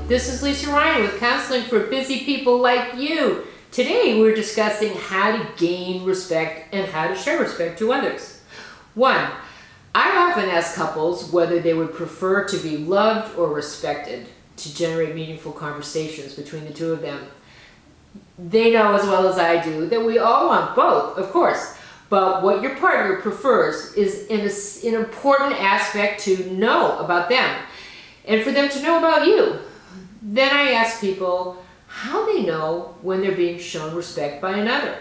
This is Lisa Ryan with Counseling for Busy People Like You. Today we're discussing how to gain respect and how to show respect to others. 1. I often ask couples whether they would prefer to be loved or respected to generate meaningful conversations between the two of them. They know as well as I do that we all want both, of course, but what your partner prefers is an important aspect to know about them and for them to know about you. Then I ask people how they know when they're being shown respect by another.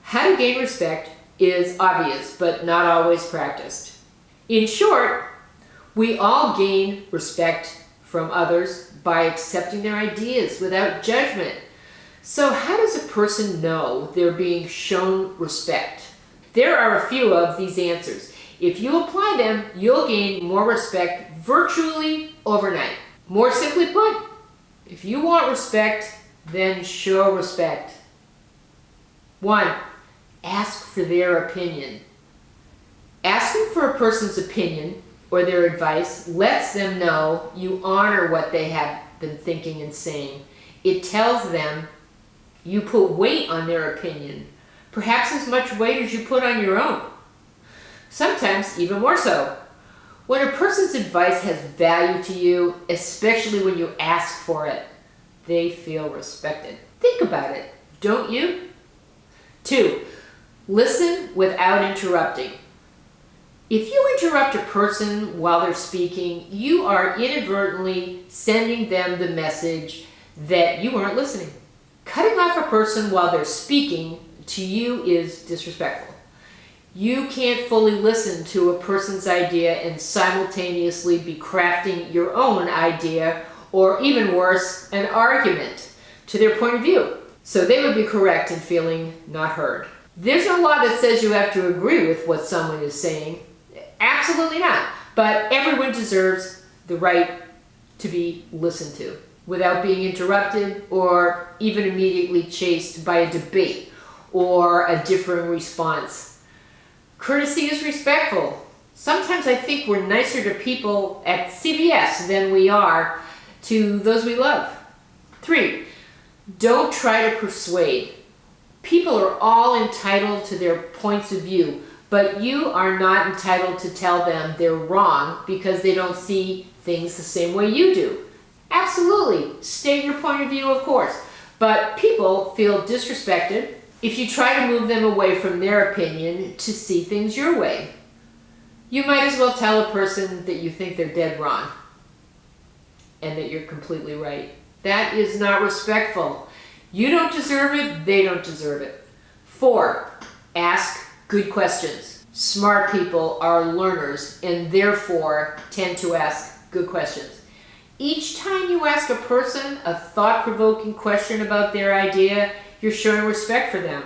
How to gain respect is obvious, but not always practiced. In short, we all gain respect from others by accepting their ideas without judgment. So how does a person know they're being shown respect? There are a few of these answers. If you apply them, you'll gain more respect virtually overnight. More simply put, if you want respect, then show respect. 1. Ask for their opinion. Asking for a person's opinion or their advice lets them know you honor what they have been thinking and saying. It tells them you put weight on their opinion, perhaps as much weight as you put on your own. Sometimes even more so. When a person's advice has value to you, especially when you ask for it, they feel respected. Think about it, don't you? 2. Listen without interrupting. If you interrupt a person while they're speaking, you are inadvertently sending them the message that you weren't listening. Cutting off a person while they're speaking to you is disrespectful. You can't fully listen to a person's idea and simultaneously be crafting your own idea, or even worse, an argument to their point of view. So they would be correct in feeling not heard. There's no law that says you have to agree with what someone is saying. Absolutely not. But everyone deserves the right to be listened to without being interrupted or even immediately chased by a debate or a differing response. Courtesy is respectful. Sometimes I think we're nicer to people at CVS than we are to those we love. 3. Don't try to persuade. People are all entitled to their points of view, but you are not entitled to tell them they're wrong because they don't see things the same way you do. Absolutely, state your point of view, of course, but people feel disrespected if you try to move them away from their opinion to see things your way. You might as well tell a person that you think they're dead wrong and that you're completely right. That is not respectful. You don't deserve it, they don't deserve it. 4. Ask good questions. Smart people are learners and therefore tend to ask good questions. Each time you ask a person a thought-provoking question about their idea, you're showing respect for them.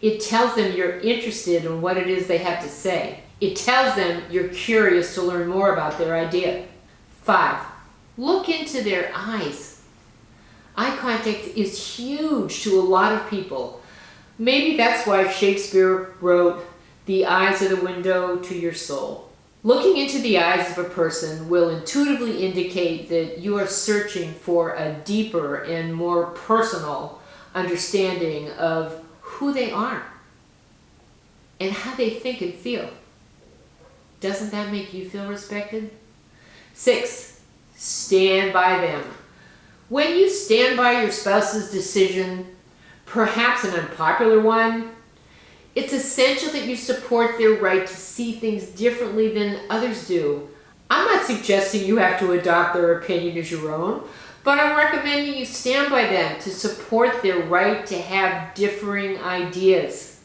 It tells them you're interested in what it is they have to say. It tells them you're curious to learn more about their idea. 5. Look into their eyes. Eye contact is huge to a lot of people. Maybe that's why Shakespeare wrote, "The eyes are the window to your soul." Looking into the eyes of a person will intuitively indicate that you are searching for a deeper and more personal understanding of who they are and how they think and feel. Doesn't that make you feel respected? 6. Stand by them. When you stand by your spouse's decision, perhaps an unpopular one, it's essential that you support their right to see things differently than others do. I'm not suggesting you have to adopt their opinion as your own, but I'm recommending you stand by them to support their right to have differing ideas.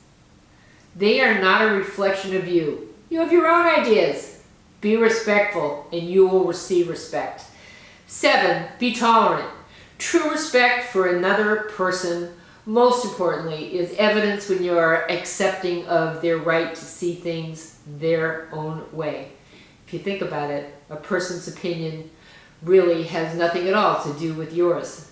They are not a reflection of you. You have your own ideas. Be respectful and you will receive respect. 7. Be tolerant. True respect for another person, most importantly, is evidence when you are accepting of their right to see things their own way. If you think about it, a person's opinion really has nothing at all to do with yours.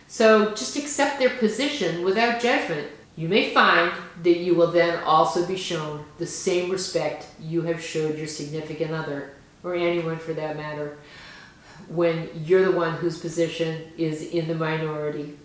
So just accept their position without judgment. You may find that you will then also be shown the same respect you have showed your significant other, or anyone for that matter, when you're the one whose position is in the minority.